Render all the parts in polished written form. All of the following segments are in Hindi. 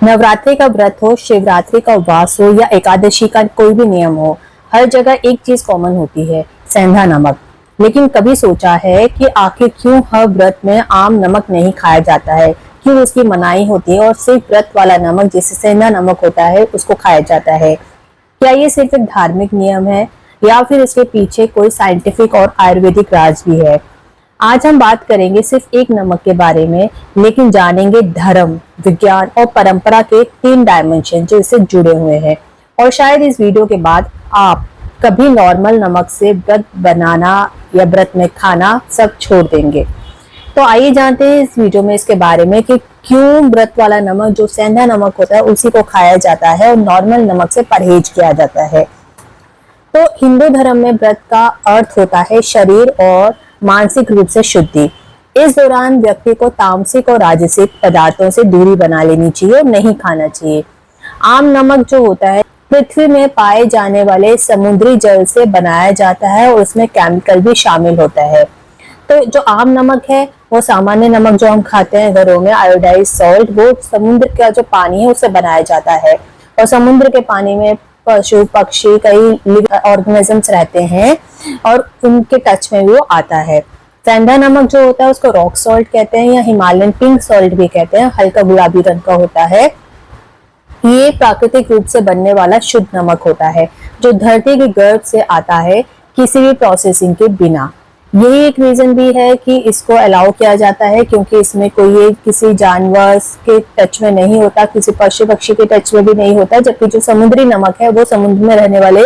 नवरात्रि का व्रत हो, शिवरात्रि का उपवास हो या एकादशी का कोई भी नियम हो, हर जगह एक चीज कॉमन होती है, सेंधा नमक। लेकिन कभी सोचा है कि आखिर क्यों हर व्रत में आम नमक नहीं खाया जाता है, क्यों उसकी मनाही होती है और सिर्फ व्रत वाला नमक जिसे सेंधा नमक होता है उसको खाया जाता है। क्या ये सिर्फ एक धार्मिक नियम है या फिर इसके पीछे कोई साइंटिफिक और आयुर्वेदिक राज भी है? आज हम बात करेंगे सिर्फ एक नमक के बारे में, लेकिन जानेंगे धर्म, विज्ञान और परंपरा के 3 डायमेंशन जो इससे जुड़े हुए हैं। और शायद इस वीडियो के बाद आप कभी नॉर्मल नमक से व्रत बनाना या व्रत में खाना सब छोड़ देंगे। तो आइए जानते हैं इस वीडियो में इसके बारे में कि क्यों व्रत वाला नमक जो सेंधा नमक होता है उसी को खाया जाता है और नॉर्मल नमक से परहेज किया जाता है। तो हिंदू धर्म में व्रत का अर्थ होता है शरीर और मानसिक रूप से शुद्धि। इस दौरान व्यक्ति को तामसिक और राजसिक पदार्थों से दूरी बना लेनी चाहिए और नहीं खाना चाहिए। आम नमक जो होता है पृथ्वी में पाए जाने वाले समुद्री जल से बनाया जाता है और उसमें केमिकल भी शामिल होता है। तो जो आम नमक है वो सामान्य नमक जो हम खाते हैं घरों में, आयोडाइज सॉल्ट, वो समुद्र का जो पानी है उससे बनाया जाता है। और समुद्र के पानी में पशु पक्षी कई लिविंग ऑर्गेनिजम्स रहते हैं और उनके टच में भी वो आता है। सेंधा नमक जो होता है उसको रॉक सॉल्ट कहते हैं या हिमालयन पिंक सॉल्ट भी कहते हैं, हल्का गुलाबी रंग का होता है। ये प्राकृतिक रूप से बनने वाला शुद्ध नमक होता है जो धरती के गर्भ से आता है किसी भी प्रोसेसिंग के बिना। यही एक रीजन भी है कि इसको अलाउ किया जाता है क्योंकि इसमें कोई किसी जानवर के टच में नहीं होता, किसी पशु पक्षी के टच में भी नहीं होता, जबकि जो समुद्री नमक है वो समुद्र में रहने वाले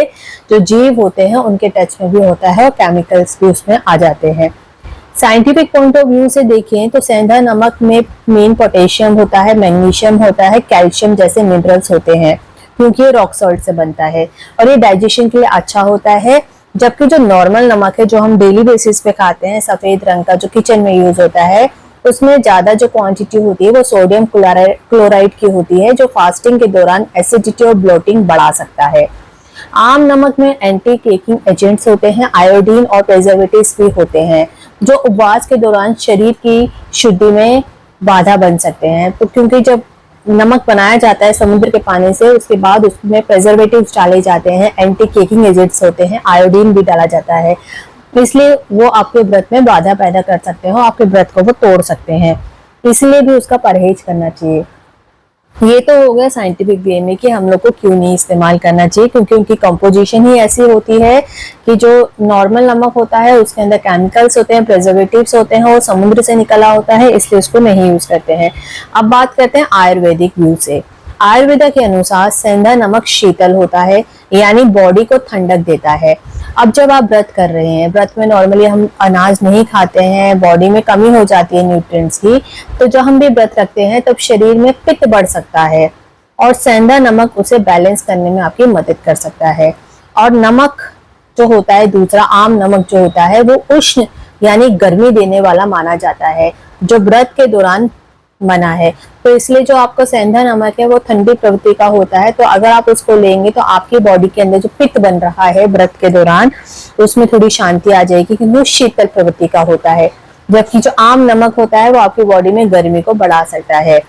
जो जीव होते हैं उनके टच में भी होता है और केमिकल्स भी उसमें आ जाते हैं। साइंटिफिक पॉइंट ऑफ व्यू से देखें तो सेंधा नमक में मेन पोटेशियम होता है, मैग्नीशियम होता है, कैल्शियम जैसे मिनरल्स होते हैं क्योंकि ये रॉक सॉल्ट से बनता है और ये डाइजेशन के लिए अच्छा होता है। जबकि जो नॉर्मल नमक है जो हम डेली बेसिस पे खाते हैं, सफेद रंग का जो किचन में यूज होता है, उसमें ज्यादा जो क्वांटिटी होती है वो सोडियम क्लोराइड की होती है जो फास्टिंग के दौरान एसिडिटी और ब्लोटिंग बढ़ा सकता है। आम नमक में एंटी केकिंग एजेंट्स होते हैं, आयोडीन और प्रिजर्वेटिव्स भी होते हैं जो उपवास के दौरान शरीर की शुद्धि में बाधा बन सकते हैं। तो क्योंकि जब नमक बनाया जाता है समुद्र के पानी से, उसके बाद उसमें प्रिजर्वेटिव्स डाले जाते हैं, एंटी केकिंग एजेंट्स होते हैं, आयोडीन भी डाला जाता है, इसलिए वो आपके व्रत में बाधा पैदा कर सकते हैं, आपके व्रत को वो तोड़ सकते हैं, इसलिए भी उसका परहेज करना चाहिए। ये तो हो गया साइंटिफिक वे में कि हम लोग को क्यों नहीं इस्तेमाल करना चाहिए, क्योंकि उनकी कंपोजिशन ही ऐसी होती है कि जो नॉर्मल नमक होता है उसके अंदर केमिकल्स होते हैं, प्रिजर्वेटिव्स होते हैं और समुद्र से निकला होता है, इसलिए उसको नहीं यूज करते हैं। अब बात करते हैं आयुर्वेदिक व्यू से। आयुर्वेदा के अनुसार सेंधा नमक शीतल होता है, यानी बॉडी को ठंडक देता है। अब जब आप व्रत कर रहे हैं, व्रत में नॉर्मली हम अनाज नहीं खाते हैं, बॉडी में कमी हो जाती है न्यूट्रिएंट्स की, तो जब हम भी व्रत रखते हैं तब शरीर में पित्त बढ़ सकता है और सेंधा नमक उसे बैलेंस करने में आपकी मदद कर सकता है। और नमक जो होता है दूसरा, आम नमक जो होता है वो उष्ण यानी गर्मी देने वाला माना जाता है जो व्रत के दौरान मना है। तो इसलिए जो आपका सेंधा नमक है वो ठंडी प्रवृत्ति का होता है, तो अगर आप उसको लेंगे तो आपकी बॉडी के अंदर जो पित्त बन रहा है व्रत के दौरान उसमें थोड़ी शांति आ जाएगी क्योंकि वो शीतल प्रवृत्ति का होता है। जबकि जो आम नमक होता है वो आपकी बॉडी में गर्मी को बढ़ा सकता है।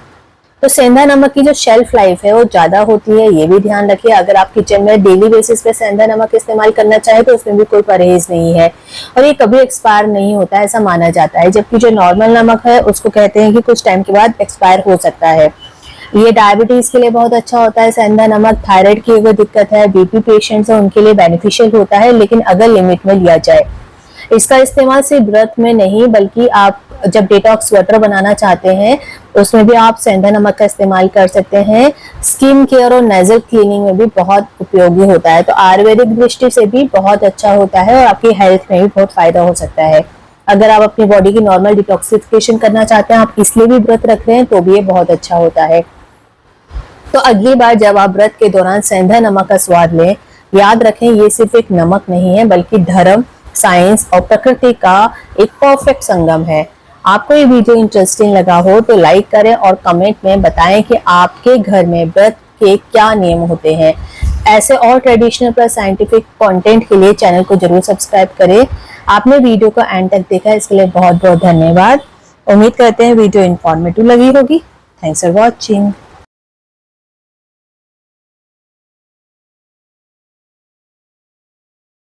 तो सेंधा नमक की जो शेल्फ लाइफ है वो ज्यादा होती है, ये भी ध्यान रखिए। अगर आप किचन में डेली बेसिस पे सेंधा नमक इस्तेमाल करना चाहे तो उसमें भी कोई परहेज नहीं है और ये कभी एक्सपायर नहीं होता है ऐसा माना जाता है। जबकि जो नॉर्मल नमक है उसको कहते हैं कि कुछ टाइम के बाद एक्सपायर हो सकता है। ये डायबिटीज के लिए बहुत अच्छा होता है सेंधा नमक। थायराइड की अगर दिक्कत है, बीपी पेशेंट्स है, उनके लिए बेनिफिशियल होता है, लेकिन अगर लिमिट में लिया जाए। इसका इस्तेमाल सिर्फ व्रत में नहीं बल्कि आप जब डिटॉक्स वाटर बनाना चाहते हैं उसमें भी आप सेंधा नमक का इस्तेमाल कर सकते हैं। स्किन केयर और नेजल क्लीनिंग में भी बहुत उपयोगी होता है, तो आयुर्वेदिक दृष्टि से भी बहुत अच्छा होता है और आपकी हेल्थ में भी बहुत फायदा हो सकता है। अगर आप अपनी बॉडी की नॉर्मल डिटॉक्सिफिकेशन करना चाहते हैं, आप इसलिए भी व्रत रख रहे हैं, तो भी ये बहुत अच्छा होता है। तो अगली बार जब आप व्रत के दौरान सेंधा नमक का स्वाद लें, याद रखें ये सिर्फ एक नमक नहीं है बल्कि धर्म, साइंस और प्रकृति का एक परफेक्ट संगम है। आपको ये वीडियो इंटरेस्टिंग लगा हो तो लाइक करें और कमेंट में बताएं कि आपके घर में व्रत के क्या नियम होते हैं। ऐसे और ट्रेडिशनल प्लस साइंटिफिक कंटेंट के लिए चैनल को जरूर सब्सक्राइब करें। आपने वीडियो को एंड तक देखा, इसके लिए बहुत बहुत धन्यवाद। उम्मीद करते हैं वीडियो इंफॉर्मेटिव लगी होगी। Thanks for watching.